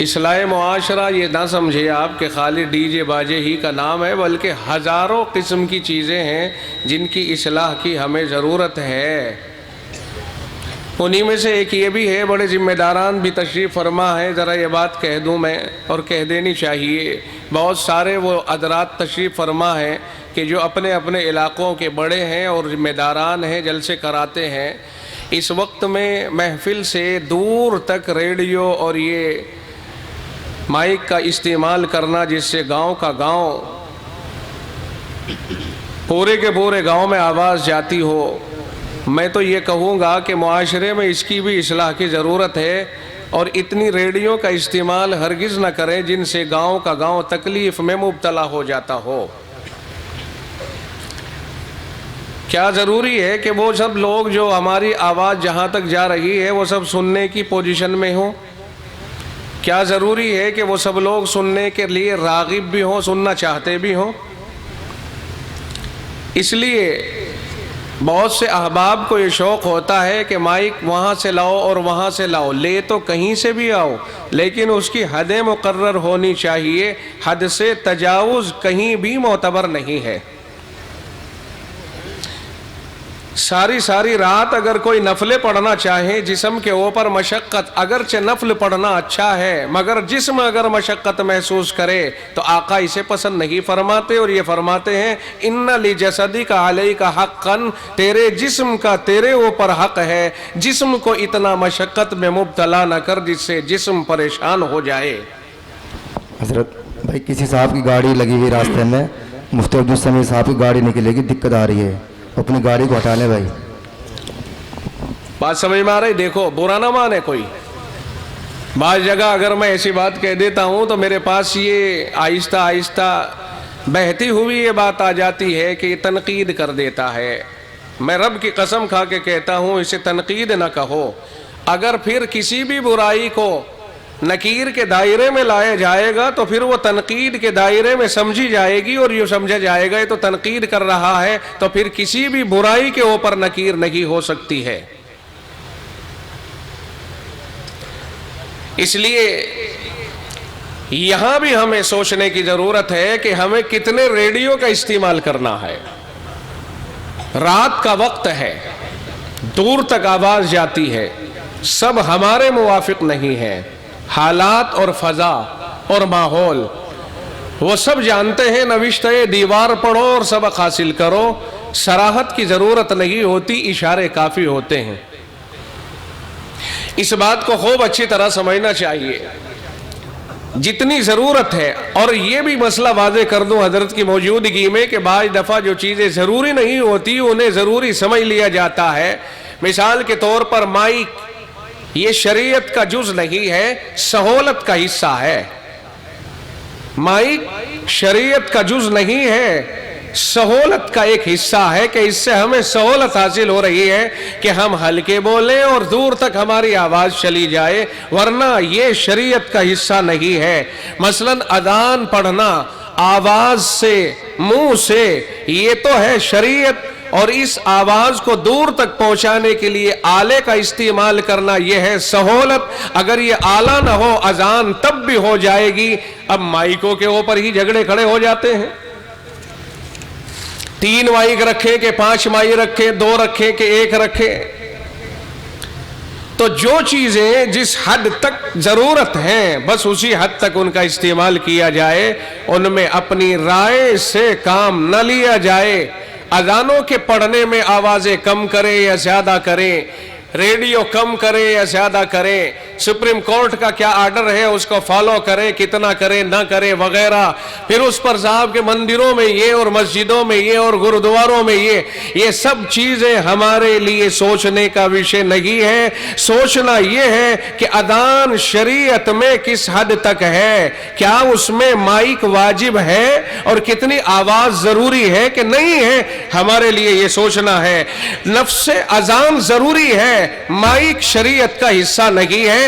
اصلاح معاشرہ یہ نہ سمجھے آپ کہ خالی ڈی جے باجے ہی کا نام ہے، بلکہ ہزاروں قسم کی چیزیں ہیں جن کی اصلاح کی ہمیں ضرورت ہے۔ انہی میں سے ایک یہ بھی ہے، بڑے ذمہ داران بھی تشریف فرما ہے، ذرا یہ بات کہہ دوں میں اور کہہ دینی چاہیے۔ بہت سارے وہ حضرات تشریف فرما ہیں کہ جو اپنے اپنے علاقوں کے بڑے ہیں اور ذمہ داران ہیں، جلسے کراتے ہیں۔ اس وقت میں محفل سے دور تک ریڈیو اور یہ مائک کا استعمال کرنا، جس سے گاؤں کا گاؤں، پورے کے پورے گاؤں میں آواز جاتی ہو، میں تو یہ کہوں گا کہ معاشرے میں اس کی بھی اصلاح کی ضرورت ہے، اور اتنی ریڈیو کا استعمال ہرگز نہ کریں جن سے گاؤں کا گاؤں تکلیف میں مبتلا ہو جاتا ہو۔ کیا ضروری ہے کہ وہ سب لوگ جو ہماری آواز جہاں تک جا رہی ہے وہ سب سننے کی پوزیشن میں ہوں؟ کیا ضروری ہے کہ وہ سب لوگ سننے کے لیے راغب بھی ہوں، سننا چاہتے بھی ہوں؟ اس لیے بہت سے احباب کو یہ شوق ہوتا ہے کہ مائک وہاں سے لاؤ اور وہاں سے لاؤ، لے تو کہیں سے بھی آؤ، لیکن اس کی حدیں مقرر ہونی چاہیے۔ حد سے تجاوز کہیں بھی معتبر نہیں ہے۔ ساری رات اگر کوئی نفلیں پڑھنا چاہے جسم کے اوپر مشقت، اگرچہ نفل پڑھنا اچھا ہے، مگر جسم اگر مشقت محسوس کرے تو آقا اسے پسند نہیں فرماتے، اور یہ فرماتے ہیں ان لجسدک علیک حقا، تیرے جسم کا تیرے اوپر حق ہے، جسم کو اتنا مشقت میں مبتلا نہ کر جس سے جسم پریشان ہو جائے۔ حضرت بھائی کسی صاحب کی گاڑی لگی ہوئی راستے میں، مفتی عبدالسمیع صاحب کی گاڑی نکلے گی، دقت آ رہی ہے، اپنی گاڑی کو ہٹا لیں بھائی۔ بات سمجھ میں آ رہی؟ دیکھو برا نہ مانے کوئی، بعض جگہ اگر میں ایسی بات کہہ دیتا ہوں تو میرے پاس یہ آہستہ آہستہ بہتی ہوئی یہ بات آ جاتی ہے کہ یہ تنقید کر دیتا ہے۔ میں رب کی قسم کھا کے کہتا ہوں اسے تنقید نہ کہو۔ اگر پھر کسی بھی برائی کو نکیر کے دائرے میں لایا جائے گا تو پھر وہ تنقید کے دائرے میں سمجھی جائے گی، اور یہ سمجھا جائے گا یہ تو تنقید کر رہا ہے، تو پھر کسی بھی برائی کے اوپر نکیر نہیں ہو سکتی ہے۔ اس لیے یہاں بھی ہمیں سوچنے کی ضرورت ہے کہ ہمیں کتنے ریڈیو کا استعمال کرنا ہے۔ رات کا وقت ہے، دور تک آواز جاتی ہے، سب ہمارے موافق نہیں ہے۔ حالات اور فضا اور ماحول وہ سب جانتے ہیں، نوشتہ دیوار پڑھو اور سبق حاصل کرو، صراحت کی ضرورت نہیں ہوتی، اشارے کافی ہوتے ہیں۔ اس بات کو خوب اچھی طرح سمجھنا چاہیے، جتنی ضرورت ہے۔ اور یہ بھی مسئلہ واضح کر دوں حضرت کی موجودگی میں کہ بعض دفعہ جو چیزیں ضروری نہیں ہوتی انہیں ضروری سمجھ لیا جاتا ہے۔ مثال کے طور پر مائک، یہ شریعت کا جز نہیں ہے، سہولت کا حصہ ہے۔ مائک شریعت کا جز نہیں ہے، سہولت کا ایک حصہ ہے کہ اس سے ہمیں سہولت حاصل ہو رہی ہے کہ ہم ہلکے بولیں اور دور تک ہماری آواز چلی جائے، ورنہ یہ شریعت کا حصہ نہیں ہے۔ مثلاً اذان پڑھنا آواز سے، منہ سے، یہ تو ہے شریعت، اور اس آواز کو دور تک پہنچانے کے لیے آلے کا استعمال کرنا یہ ہے سہولت۔ اگر یہ آلہ نہ ہو اذان تب بھی ہو جائے گی۔ اب مائکوں کے اوپر ہی جھگڑے کھڑے ہو جاتے ہیں، 3 مائک رکھیں کہ 5 مائک رکھیں، 2 رکھیں کہ 1 رکھیں۔ تو جو چیزیں جس حد تک ضرورت ہیں بس اسی حد تک ان کا استعمال کیا جائے، ان میں اپنی رائے سے کام نہ لیا جائے۔ اذانوں کے پڑھنے میں آوازیں کم کریں یا زیادہ کریں، ریڈیو کم کریں یا زیادہ کریں، سپریم کورٹ کا کیا آرڈر ہے اس کو فالو کریں، کتنا کریں نہ کریں وغیرہ، پھر اس پر صاحب کے مندروں میں یہ اور مسجدوں میں یہ اور گرودواروں میں یہ سب چیزیں ہمارے لیے سوچنے کا وشے نہیں ہے۔ سوچنا یہ ہے کہ اذان شریعت میں کس حد تک ہے، کیا اس میں مائک واجب ہے اور کتنی آواز ضروری ہے کہ نہیں ہے، ہمارے لیے یہ سوچنا ہے۔ نفس اذان ضروری ہے، مائک شریعت کا حصہ نہیں ہے۔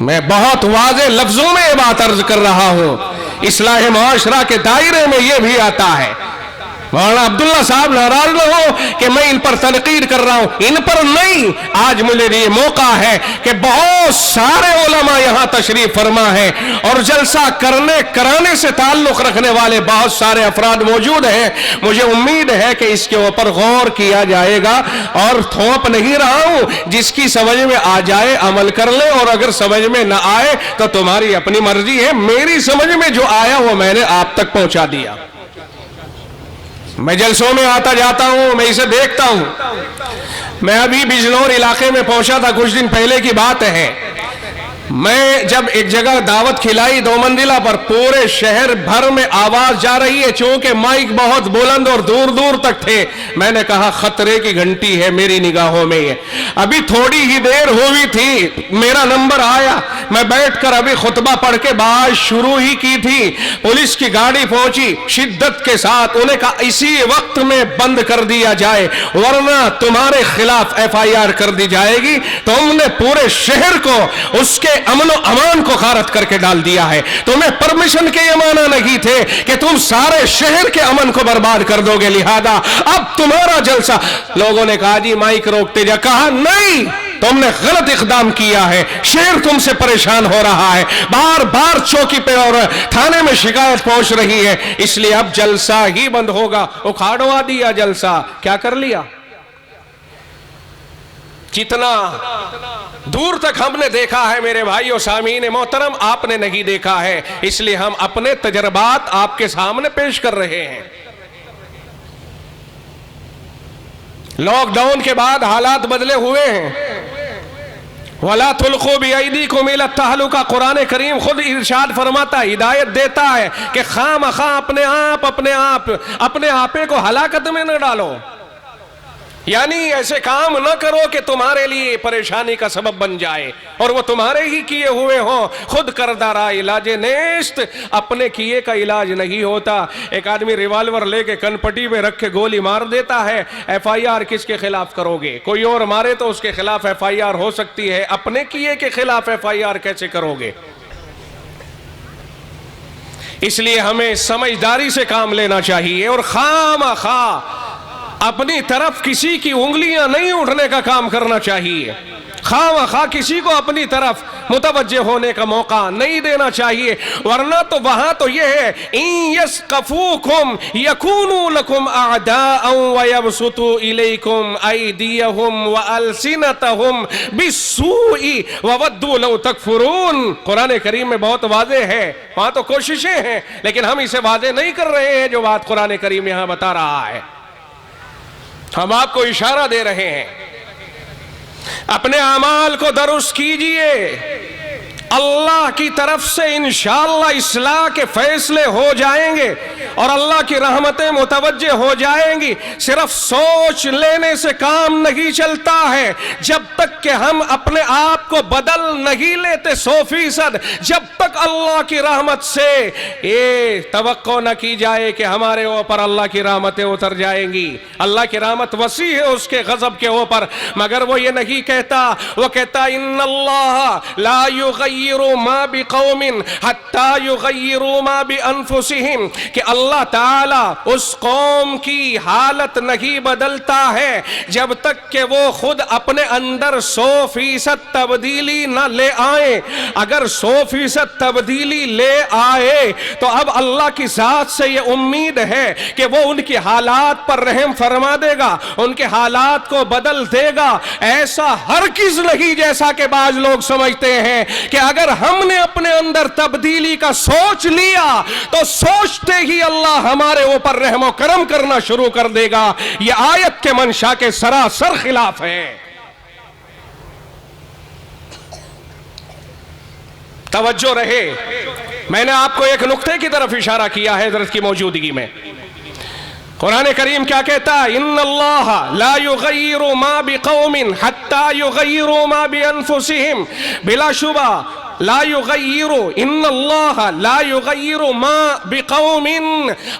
میں بہت واضح لفظوں میں یہ بات عرض کر رہا ہوں، اصلاح معاشرہ کے دائرے میں یہ بھی آتا ہے۔ مولانا عبداللہ صاحب ناراض نہ ہو کہ میں ان پر تنقید کر رہا ہوں، ان پر نہیں، آج مجھے یہ موقع ہے کہ بہت سارے علماء یہاں تشریف فرما ہیں اور جلسہ کرانے سے تعلق رکھنے والے بہت سارے افراد موجود ہیں۔ مجھے امید ہے کہ اس کے اوپر غور کیا جائے گا اور تھوپ نہیں رہا ہوں، جس کی سمجھ میں آ جائے عمل کر لے، اور اگر سمجھ میں نہ آئے تو تمہاری اپنی مرضی ہے۔ میری سمجھ میں جو آیا وہ میں نے آپ تک پہنچا دیا۔ میں جلسوں میں آتا جاتا ہوں، میں اسے دیکھتا ہوں۔ میں ابھی بجنور علاقے میں پہنچا تھا، کچھ دن پہلے کی بات ہے۔ میں جب ایک جگہ دعوت کھلائی 2 منزلہ پر، پورے شہر بھر میں آواز جا رہی ہے، چونکہ مائک بہت بلند اور دور دور تک تھے۔ میں نے کہا خطرے کی گھنٹی ہے میری نگاہوں میں یہ۔ ابھی تھوڑی ہی دیر ہوئی تھی، میرا نمبر آیا، میں بیٹھ کر ابھی خطبہ پڑھ کے بات شروع ہی کی تھی، پولیس کی گاڑی پہنچی شدت کے ساتھ۔ انہیں کہا اسی وقت میں بند کر دیا جائے ورنہ تمہارے خلاف FIR کر دی جائے گی۔ تم نے پورے شہر کو اس کے امن و امان کو غارت کر کے ڈال دیا ہے۔ تمہیں پرمیشن کے یہ معنی نہیں تھے کہ تم سارے شہر کے امن کو برباد کر دو گے، لہذا اب تمہارا جلسہ۔ لوگوں نے کہا جی مائک روکتے جا، کہا نہیں، تم نے غلط اقدام کیا ہے، شہر تم سے پریشان ہو رہا ہے، بار بار چوکی پہ اور تھانے میں شکایت پہنچ رہی ہے، اس لیے اب جلسہ ہی بند ہوگا۔ اکھاڑوا دیا جلسہ۔ کیا کر لیا؟ جتنا دور تک ہم نے دیکھا ہے میرے بھائیو سامعین محترم، آپ نے نہیں دیکھا ہے، اس لیے ہم اپنے تجربات آپ کے سامنے پیش کر رہے ہیں۔ لاک ڈاؤن کے بعد حالات بدلے ہوئے ہیں۔ وَلَا تُلْقُوا بِأَيْدِيكُمْ إِلَى التَّهْلُكَةِ، قرآن کریم خود ارشاد فرماتا ہے، ہدایت دیتا ہے کہ خواہ اپنے آپے کو ہلاکت میں نہ ڈالو، یعنی ایسے کام نہ کرو کہ تمہارے لیے پریشانی کا سبب بن جائے اور وہ تمہارے ہی کیے ہوئے ہوں۔ خود کردہ را علاج نیست، اپنے کیے کا علاج نہیں ہوتا۔ ایک آدمی ریوالور لے کے کن پٹی میں رکھ کے گولی مار دیتا ہے، FIR کس کے خلاف کرو گے؟ کوئی اور مارے تو اس کے خلاف FIR ہو سکتی ہے، اپنے کیے کے خلاف FIR کیسے کرو گے؟ اس لیے ہمیں سمجھداری سے کام لینا چاہیے اور خواہ اپنی طرف کسی کی انگلیاں نہیں اٹھنے کا کام کرنا چاہیے، خواہ کسی کو اپنی طرف متوجہ ہونے کا موقع نہیں دینا چاہیے، ورنہ تو وہاں تو یہ ہے إِن يَسْقَفُوكُمْ يَكُونُوا لَكُمْ أَعْدَاءً وَيَبْسُطُوا إِلَيْكُمْ أَيْدِيَهُمْ وَأَلْسِنَتَهُمْ بِالسُّوءِ وَوَدُّوا لَوْ تَكْفُرُونَ۔ قرآن کریم میں بہت واضح ہے، وہاں تو کوششیں ہیں لیکن ہم اسے واضح نہیں کر رہے ہیں جو بات قرآن کریم یہاں بتا رہا ہے۔ ہم آپ کو اشارہ دے رہے ہیں، اپنے اعمال کو درست کیجئے، اللہ کی طرف سے انشاءاللہ اصلاح کے فیصلے ہو جائیں گے اور اللہ کی رحمتیں متوجہ ہو جائیں گی۔ صرف سوچ لینے سے کام نہیں چلتا ہے، جب تک کہ ہم اپنے آپ کو بدل نہیں لیتے 100%، جب تک اللہ کی رحمت سے یہ توقع نہ کی جائے کہ ہمارے اوپر اللہ کی رحمتیں اتر جائیں گی۔ اللہ کی رحمت وسیع ہے اس کے غضب کے اوپر، مگر وہ یہ نہیں کہتا، وہ کہتا ان اللہ لا یغیر ما بقوم حتی یغیروا ما بانفسہم، کہ اللہ تعالی اس قوم کی حالت نہیں بدلتا ہے جب تک کہ وہ خود اپنے اندر 100% تبدیلی نہ لے آئیں۔ اگر 100% تبدیلی لے آئے تو اب اللہ کی ذات سے یہ امید ہے کہ وہ ان کی حالات پر رحم فرما دے گا، ان کے حالات کو بدل دے گا۔ ایسا ہرگز نہیں جیسا کہ بعض لوگ سمجھتے ہیں کہ اگر ہم نے اپنے اندر تبدیلی کا سوچ لیا تو سوچتے ہی اللہ ہمارے اوپر رحم و کرم کرنا شروع کر دے گا۔ یہ آیت کے منشا کے سراسر خلاف ہے۔ توجہ رہے، میں نے آپ کو ایک نقطے کی طرف اشارہ کیا ہے حضرت کی موجودگی میں۔ قرآن کریم کیا کہتا ہے؟ ان اللہ لا یغیر ما بقوم حتی یغیروا ما بانفسہم، بلا شبہ لا یغیر ان اللہ لا یغیر ما بقوم،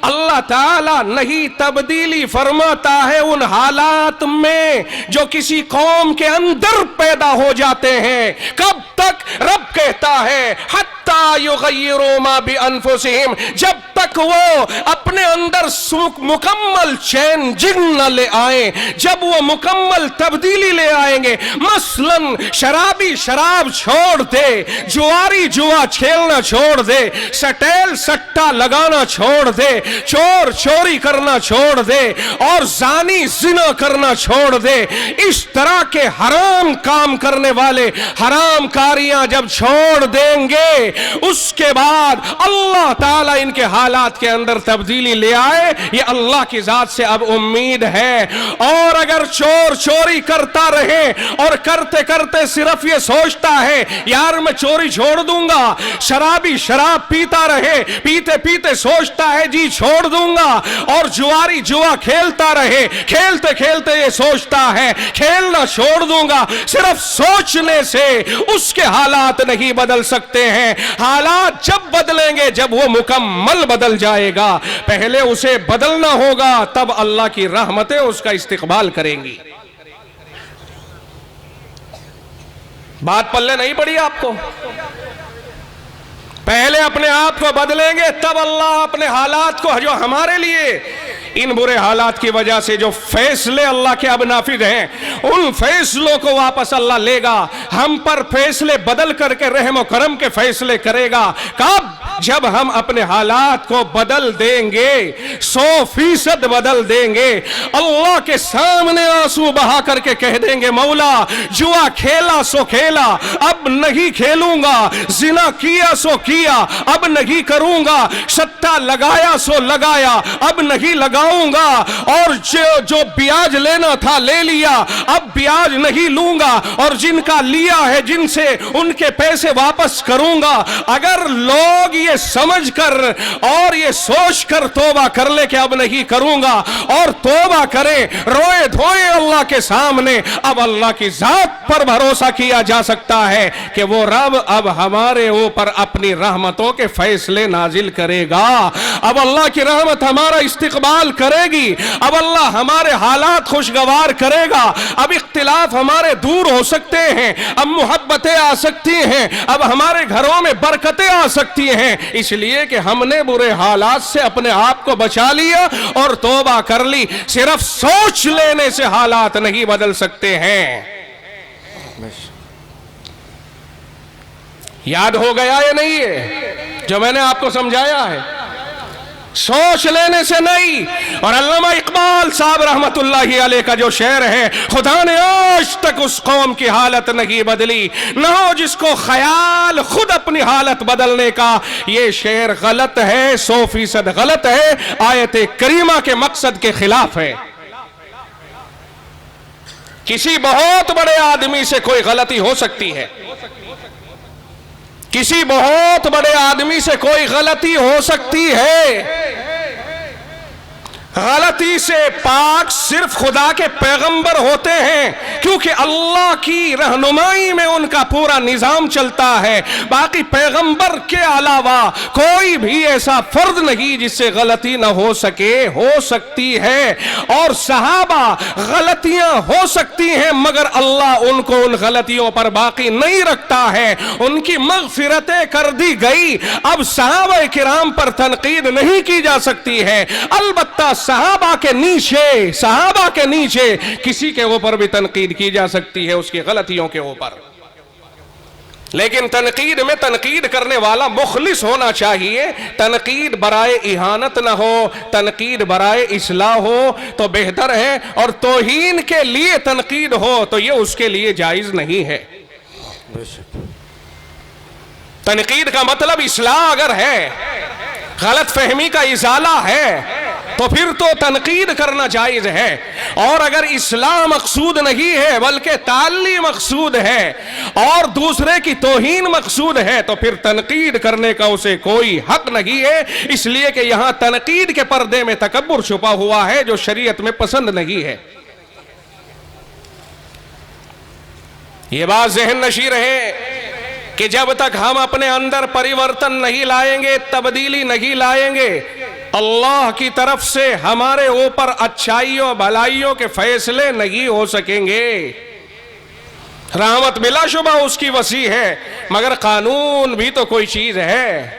اللہ تعالیٰ نہیں تبدیلی فرماتا ہے ان حالات میں جو کسی قوم کے اندر پیدا ہو جاتے ہیں. کب تک؟ رب کہتا ہے حتی یغیروا ما بانفسہم، جب تک وہ اپنے اندر مکمل چینجنگ نہ لے آئیں، جب وہ مکمل تبدیلی لے آئیں گے. مثلا شرابی شراب چھوڑ دے، جواری جوا کھیلنا چھوڑ دے، سٹیل سٹا لگانا چھوڑ دے، چور چوری کرنا چھوڑ دے، اور زانی زنا کرنا چھوڑ دے. اس طرح کے حرام کام کرنے والے حرام کاریاں جب چھوڑ دیں گے، اس کے بعد اللہ تعالیٰ ان کے حالات کے اندر تبدیلی لے آئے، یہ اللہ کی ذات سے اب امید ہے. اور اگر چور چوری کرتا رہے اور کرتے کرتے صرف یہ سوچتا ہے یار میں چوری چھوڑ دوں گا، شرابی شراب پیتا رہے، پیتے پیتے سوچتا ہے جی چھوڑ دوں گا، اور جواری جوا کھیلتا رہے، کھیلتے کھیلتے یہ سوچتا ہے کھیلنا چھوڑ دوں گا، صرف سوچنے سے اس کے حالات نہیں بدل سکتے ہیں. حالات جب بدلیں گے جب وہ مکمل بدل جائے گا. پہلے اسے بدلنا ہوگا، تب اللہ کی رحمتیں اس کا استقبال کریں گی. بات پلے نہیں پڑی آپ کو؟ پہلے اپنے آپ کو بدلیں گے تب اللہ اپنے حالات کو، جو ہمارے لیے ان برے حالات کی وجہ سے جو فیصلے اللہ کے اب نافذ ہیں، ان فیصلوں کو واپس اللہ لے گا، ہم پر فیصلے بدل کر کے رحم و کرم کے فیصلے کرے گا. کب؟ جب ہم اپنے حالات کو بدل دیں گے، 100% بدل دیں گے، اللہ کے سامنے آنسو بہا کر کے کہہ دیں گے مولا جوا کھیلا سو کھیلا، اب نہیں کھیلوں گا، زنا کیا سو کیا، اب نہیں کروں گا، سٹا لگایا سو لگایا، اب نہیں لگاؤں گا، اور جو بیاج لینا تھا لے لیا، اب بیاج نہیں لوں گا، اور جن کا لیا ہے جن سے ان کے پیسے واپس کروں گا. اگر لوگ یہ سمجھ کر اور یہ سوچ کر توبہ کر لے کہ اب نہیں کروں گا، اور توبہ کریں روئے دھوئے اللہ کے سامنے، اب اللہ کی ذات پر بھروسہ کیا جا سکتا ہے کہ وہ رب اب ہمارے اوپر اپنی رحمتوں کے فیصلے نازل کرے گا. اب اللہ کی رحمت ہمارا استقبال کرے گی، اب اللہ ہمارے حالات خوشگوار کرے گا. اب اختلاف ہمارے دور ہو سکتے ہیں، اب محبتیں آ سکتی ہیں، اب ہمارے گھروں میں برکتیں آ سکتی ہیں، اس لیے کہ ہم نے برے حالات سے اپنے آپ کو بچا لیا اور توبہ کر لی. صرف سوچ لینے سے حالات نہیں بدل سکتے ہیں. یاد ہو گیا یا نہیں ہے جو میں نے آپ کو سمجھایا ہے؟ سوچ لینے سے نہیں. اور علامہ اقبال صاحب رحمت اللہ علیہ کا جو شعر ہے، خدا نے آج تک اس قوم کی حالت نہیں بدلی، نہ ہو جس کو خیال خود اپنی حالت بدلنے کا. یہ شعر غلط ہے، 100% غلط ہے، آیت کریمہ کے مقصد کے خلاف ہے. کسی بہت بڑے آدمی سے کوئی غلطی ہو سکتی ہے، کسی بہت بڑے آدمی سے کوئی غلطی ہو سکتی ہے. غلطی سے پاک صرف خدا کے پیغمبر ہوتے ہیں، کیونکہ اللہ کی رہنمائی میں ان کا پورا نظام چلتا ہے. باقی پیغمبر کے علاوہ کوئی بھی ایسا فرد نہیں جس سے غلطی نہ ہو سکے. ہو سکتی ہے، اور صحابہ غلطیاں ہو سکتی ہیں، مگر اللہ ان کو ان غلطیوں پر باقی نہیں رکھتا ہے، ان کی مغفرتیں کر دی گئی. اب صحابہ کرام پر تنقید نہیں کی جا سکتی ہے، البتہ صحابہ کے نیچے کسی کے اوپر بھی تنقید کی جا سکتی ہے اس کی غلطیوں کے اوپر. لیکن تنقید میں تنقید کرنے والا مخلص ہونا چاہیے. تنقید برائے اہانت نہ ہو، تنقید برائے اصلاح ہو تو بہتر ہے، اور توہین کے لیے تنقید ہو تو یہ اس کے لیے جائز نہیں ہے. تنقید کا مطلب اصلاح اگر ہے، غلط فہمی کا ازالہ ہے، تو پھر تو تنقید کرنا جائز ہے. اور اگر اصلاح مقصود نہیں ہے بلکہ تعلی مقصود ہے اور دوسرے کی توہین مقصود ہے تو پھر تنقید کرنے کا اسے کوئی حق نہیں ہے. اس لیے کہ یہاں تنقید کے پردے میں تکبر چھپا ہوا ہے جو شریعت میں پسند نہیں ہے. یہ بات ذہن نشین رہے کہ جب تک ہم اپنے اندر پریورتن نہیں لائیں گے، تبدیلی نہیں لائیں گے، اللہ کی طرف سے ہمارے اوپر اچھائیوں بھلائیوں کے فیصلے نہیں ہو سکیں گے۔ رحمت بلا شبہ اس کی وسیع ہے، مگر قانون بھی تو کوئی چیز ہے۔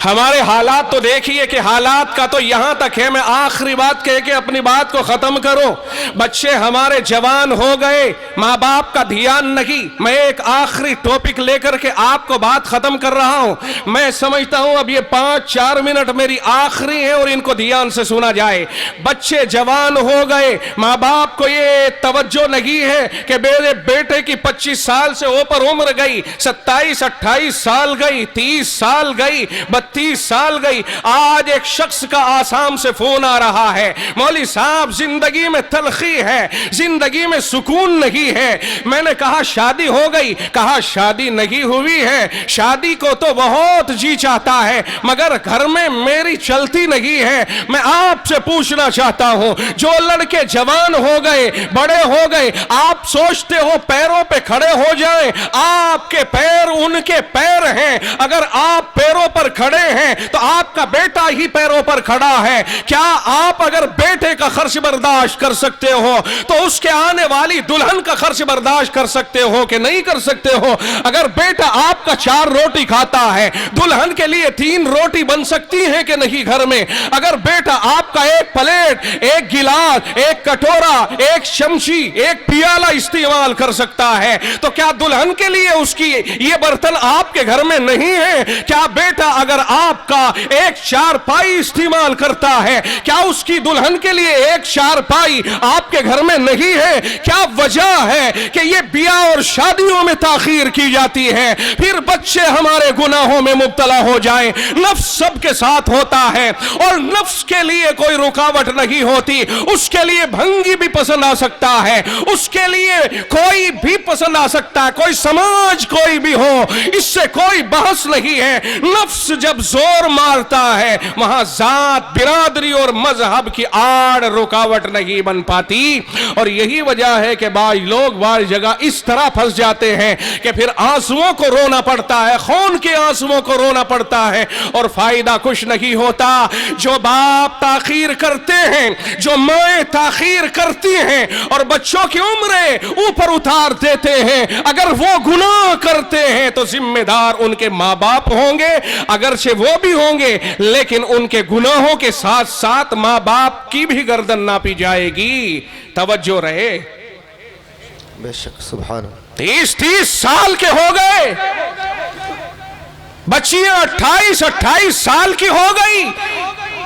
ہمارے حالات تو دیکھیے کہ حالات کا تو یہاں تک ہے، میں آخری بات کہہ کے اپنی بات کو ختم کروں، بچے ہمارے جوان ہو گئے، ماں باپ کا دھیان نہیں۔ میں ایک آخری ٹاپک لے کر کے آپ کو بات ختم کر رہا ہوں۔ میں سمجھتا ہوں اب یہ 5-4 منٹ میری آخری ہے اور ان کو دھیان سے سنا جائے۔ بچے جوان ہو گئے، ماں باپ کو یہ توجہ نہیں ہے کہ میرے بیٹے کی 25 سال سے اوپر عمر گئی، 27-28 سال گئی، 30 سال گئی، 32 سال گئی۔ آج ایک شخص کا آسام سے فون آ رہا ہے، مولوی صاحب زندگی میں تلخی ہے، زندگی میں سکون نہیں ہے۔ میں نے کہا شادی ہو گئی؟ کہا شادی نہیں ہوئی ہے، شادی کو تو بہت جی چاہتا ہے مگر گھر میں میری چلتی نہیں ہے۔ میں آپ سے پوچھنا چاہتا ہوں، جو لڑکے جوان ہو گئے، بڑے ہو گئے، آپ سوچتے ہو پیروں پہ کھڑے ہو جائیں؟ آپ کے پیر ان کے پیر ہیں، اگر آپ پیروں پر کھڑے ہیں تو آپ کا بیٹا ہی پیروں پر کھڑا ہے۔ کیا آپ اگر بیٹے کا خرچ برداشت کر سکتے ہو تو اس کے آنے والی دلہن کا خرچ برداشت کر سکتے ہو کہ نہیں کر سکتے ہو؟ اگر بیٹا آپ کا 4 روٹی کھاتا ہے، دلہن کے لیے 3 روٹی بن سکتی ہے کہ نہیں گھر میں؟ اگر بیٹا آپ کا 1 پلیٹ، 1 گلاس، 1 کٹورا، 1 چمچی، 1 پیالہ استعمال کر سکتا ہے تو کیا دلہن کے لیے اس کی یہ برتن آپ کے گھر میں نہیں ہے؟ کیا بیٹا اگر آپ کا 1 چارپائی استعمال کرتا ہے، کیا اس کی دلہن کے لیے 1 چارپائی آپ کے گھر میں نہیں ہے؟ کیا وجہ ہے کہ یہ بیاہ اور شادیوں میں تاخیر کی جاتی ہے؟ پھر بچے ہمارے گناہوں میں مبتلا ہو جائیں۔ نفس سب کے ساتھ ہوتا ہے اور نفس کے لیے کوئی رکاوٹ نہیں ہوتی، اس کے لیے بھنگی بھی پسند آ سکتا ہے، اس کے لیے کوئی بھی پسند آ سکتا ہے، کوئی سماج کوئی بھی ہو، اس سے کوئی بحث نہیں ہے۔ نفس جب زور مارتا ہے وہاں ذات، برادری اور مذہب کی آڑ رکاوٹ نہیں بن پاتی۔ اور یہی وجہ ہے کہ بعض لوگ بعض جگہ اس طرح پھنس جاتے ہیں کہ پھر آنسوؤں کو رونا پڑتا ہے، خون کے آنسوؤں کو رونا پڑتا ہے اور فائدہ کچھ نہیں ہوتا۔ جو باپ تاخیر کرتے ہیں، جو مائیں تاخیر کرتی ہیں اور بچوں کی عمریں اوپر اتار دیتے ہیں، اگر وہ گناہ کرتے ہیں تو ذمہ دار ان کے ماں باپ ہوں گے، اگرچہ وہ بھی ہوں گے لیکن ان کے گناہوں کے ساتھ ساتھ ماں باپ کی بھی گردن ناپی جائے گی۔ توجہ رہے۔ بے شک سبحان اللہ۔ 30 سال کے ہو گئے، بچیاں 28 سال کی ہو گئی،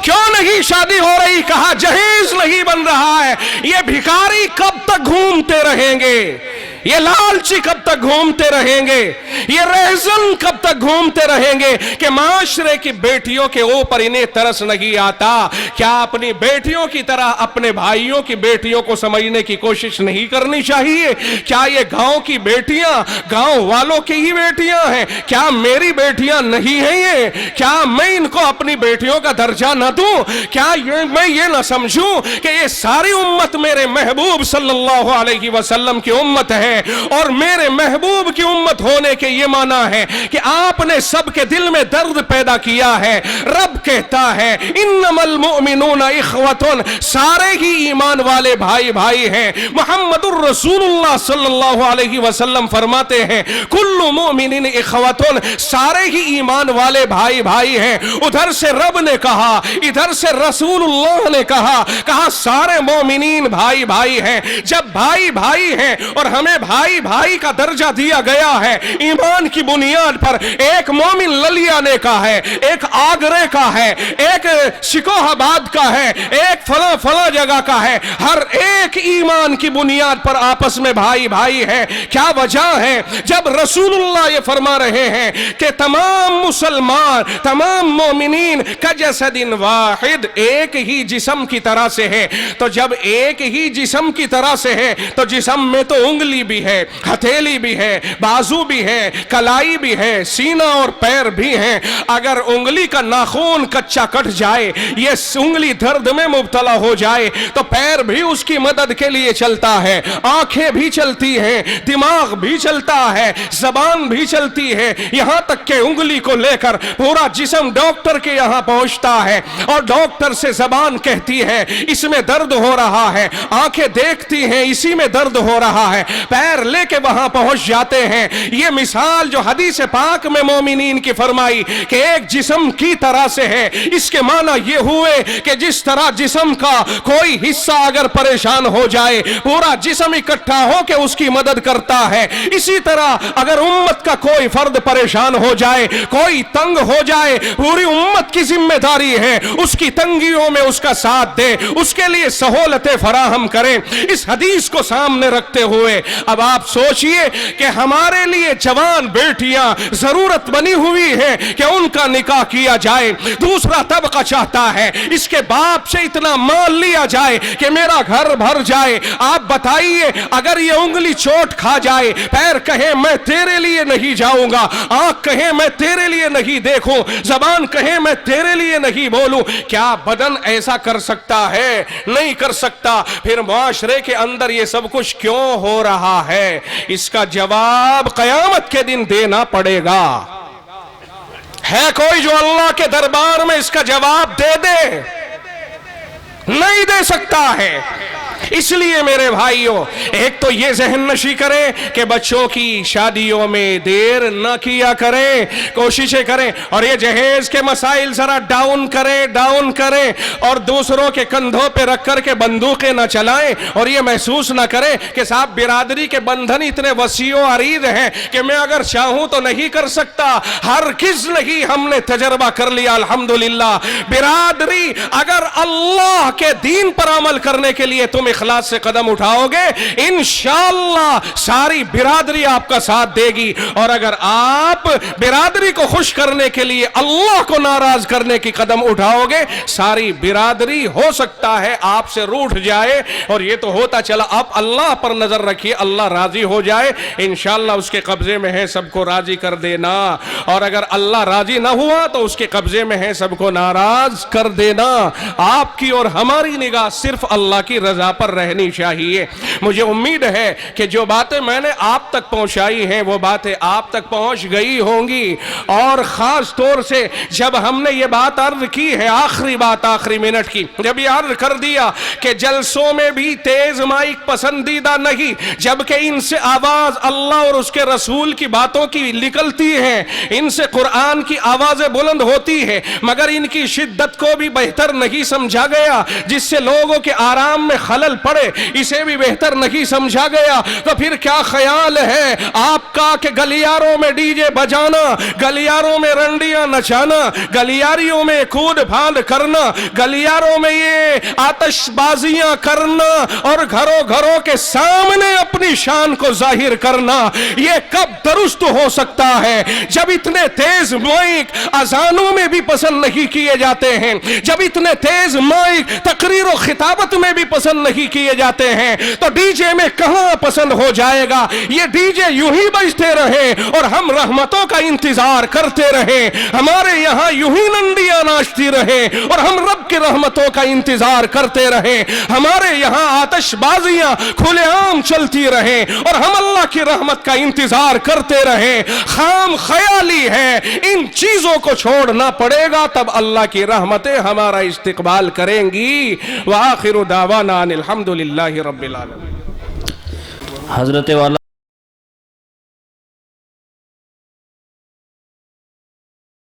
کیوں نہیں شادی ہو رہی؟ کہا جہیز نہیں بن رہا ہے۔ یہ بھکاری کب تک گھومتے رہیں گے؟ یہ لالچی کب تک گھومتے رہیں گے؟ یہ ریزن کب تک گھومتے رہیں گے کہ معاشرے کی بیٹیوں کے اوپر انہیں ترس نہیں آتا؟ کیا اپنی بیٹیوں کی طرح اپنے بھائیوں کی بیٹیوں کو سمجھنے کی کوشش نہیں کرنی چاہیے؟ کیا یہ گاؤں کی بیٹیاں گاؤں والوں کی ہی بیٹیاں ہیں؟ کیا میری بیٹیاں نہیں ہیں یہ؟ کیا میں ان کو اپنی بیٹیوں کا درجہ نہ دوں؟ کیا میں یہ نہ سمجھوں کہ یہ ساری امت میرے محبوب صلی اللہ علیہ وسلم کی امت ہے؟ اور میرے محبوب کی امت ہونے کے یہ معنی ہے کہ آپ نے سب کے دل میں درد پیدا کیا ہے۔ رب کہتا ہے انما المؤمنون اخوۃ، سارے ہی ایمان والے بھائی بھائی ہیں۔ محمد الرسول اللہ صلی اللہ علیہ وسلم فرماتے ہیں کل مؤمن اخوۃ، سارے ہی ایمان والے بھائی بھائی ہیں۔ ادھر سے رب نے کہا، ادھر سے رسول اللہ نے کہا سارے مومنین بھائی بھائی ہیں۔ جب بھائی بھائی ہیں اور ہمیں بھائی بھائی کا درجہ دیا گیا ہے ایمان کی بنیاد پر، ایک مومن للیا نے کا ہے، ایک آگرے کا ہے، ایک شکوہ آباد کا ہے، ایک فلاں فلاں جگہ کا ہے، ہر ایک ایمان کی بنیاد پر آپس میں بھائی بھائی ہے۔ کیا وجہ ہے؟ جب رسول اللہ یہ فرما رہے ہیں کہ تمام مسلمان، تمام مومنین کجسد واحد، ایک ہی جسم کی طرح سے ہے، تو جب ایک ہی جسم کی طرح سے ہے تو جسم میں تو انگلی بھی ہے, ہتھیلی بھی ہے, بازو بھی ہے, کلائی بھی ہے, سینہ اور پیر بھی ہیں. اگر انگلی کا ناخن کچا کٹ جائے, یہ انگلی درد میں مبتلا ہو جائے, تو پیر بھی اس کی مدد کے لیے چلتا ہے, آنکھیں بھی چلتی ہیں, دماغ بھی چلتا ہے, زبان بھی چلتی ہے, یہاں تک کہ انگلی کو لے کر پورا جسم ڈاکٹر کے یہاں پہنچتا ہے, اور ڈاکٹر سے زبان کہتی ہے اس میں درد ہو رہا ہے, آنکھیں دیکھتی ہیں اسی میں درد ہو رہا ہے, پیر لے کے وہاں پہنچ جاتے ہیں. یہ مثال جو حدیث پاک میں مومنین کی فرمائی کہ ایک جسم کی طرح سے ہے, اس کے معنی یہ ہوئے کہ جس طرح جسم کا کوئی حصہ اگر پریشان ہو جائے پورا جسم اکٹھا ہو کے اس کی مدد کرتا ہے, اسی طرح اگر امت کا کوئی فرد پریشان ہو جائے, کوئی تنگ ہو جائے, پوری امت کی ذمہ داری ہے اس کی تنگیوں میں اس کا ساتھ دے, اس کے لیے سہولتیں فراہم کریں. اس حدیث کو سامنے رکھتے ہوئے اب آپ سوچئے کہ ہمارے لیے جوان بیٹیاں ضرورت بنی ہوئی ہے کہ ان کا نکاح کیا جائے. دوسرا طبقہ چاہتا ہے اس کے باپ سے اتنا مال لیا جائے کہ میرا گھر بھر جائے. آپ بتائیے اگر یہ انگلی چوٹ کھا جائے, پیر کہے میں تیرے لیے نہیں جاؤں گا, آنکھ کہے میں تیرے لیے نہیں دیکھوں, زبان کہے میں تیرے لیے نہیں بولوں, کیا بدن ایسا کر سکتا ہے؟ نہیں کر سکتا. پھر معاشرے کے اندر یہ سب کچھ کیوں ہو رہا ہے؟ اس کا جواب قیامت کے دن دینا پڑے گا. ہے کوئی جو اللہ کے دربار میں اس کا جواب دے دے؟ نہیں دے سکتا ہے. اس لیے میرے بھائیوں, ایک تو یہ ذہن نشی کریں کہ بچوں کی شادیوں میں دیر نہ کیا کریں, کوششیں کریں, اور یہ جہیز کے مسائل ذرا ڈاؤن کریں, اور دوسروں کے کندھوں پہ رکھ کر کے بندوقیں نہ چلائیں, اور یہ محسوس نہ کریں کہ صاحب برادری کے بندھن اتنے وسیع و عریض ہیں کہ میں اگر چاہوں تو نہیں کر سکتا. ہرگز نہیں, ہم نے تجربہ کر لیا الحمدللہ. برادری اگر اللہ کے دین پر عمل کرنے کے لیے تم اخلاص سے قدم اٹھاؤ گے, انشاءاللہ ساری برادری آپ کا ساتھ دے گی. اور اگر آپ برادری کو خوش کرنے کے لیے اللہ کو ناراض کرنے کی قدم اٹھاؤ گے, ساری برادری ہو سکتا ہے آپ سے روٹھ جائے. اور یہ تو ہوتا چلا, آپ اللہ پر نظر رکھیے, اللہ راضی ہو جائے, انشاءاللہ اس کے قبضے میں ہے سب کو راضی کر دینا. اور اگر اللہ راضی نہ ہوا تو اس کے قبضے میں ہے سب کو ناراض کر دینا. آپ کی اور ہماری نگاہ صرف اللہ کی رضا پر رہنی چاہیے. مجھے امید ہے کہ جو باتیں میں نے آپ تک پہنچائی ہیں وہ باتیں آپ تک پہنچ گئی ہوں گی. اور خاص طور سے جب ہم نے یہ بات عرض کی ہے, آخری بات آخری منٹ کی, جب یہ عرض کر دیا کہ جلسوں میں بھی تیز مائک پسندیدہ نہیں, جبکہ ان سے آواز اللہ اور اس کے رسول کی باتوں کی نکلتی ہے, ان سے قرآن کی آوازیں بلند ہوتی ہے, مگر ان کی شدت کو بھی بہتر نہیں سمجھا گیا, جس سے لوگوں کے آرام میں خلل پڑے اسے بھی بہتر نہیں سمجھا گیا. تو پھر کیا خیال ہے آپ کا کہ گلیاروں میں ڈی جے بجانا, گلیاروں میں رنڈیاں نچانا, گلیاریوں میں کود پھاند کرنا, گلیاروں میں یہ آتش بازیاں کرنا اور گھروں کے سامنے اپنی شان کو ظاہر کرنا, یہ کب درست ہو سکتا ہے؟ جب اتنے تیز مائک اذانوں میں بھی پسند نہیں کیے جاتے ہیں, جب اتنے تیز مائک تقریر و خطابت میں بھی پسند نہیں کیے جاتے ہیں, تو ڈی جے میں کہاں پسند ہو جائے گا؟ یہ ڈی جے یوں ہی بجتے رہے اور ہم رحمتوں کا انتظار کرتے رہے, ہمارے یہاں یوں ہی ننڈیاں ناچتی رہے اور ہم رب کی رحمتوں کا انتظار کرتے رہے, ہمارے یہاں آتش بازیاں کھلے عام چلتی رہے اور ہم اللہ کی رحمت کا انتظار کرتے رہے. خام خیالی ہے, ان چیزوں کو چھوڑنا پڑے گا, تب اللہ کی رحمتیں ہمارا استقبال کریں گی. وآخر دعوانا الحمدللہ رب العالمین. حضرت والا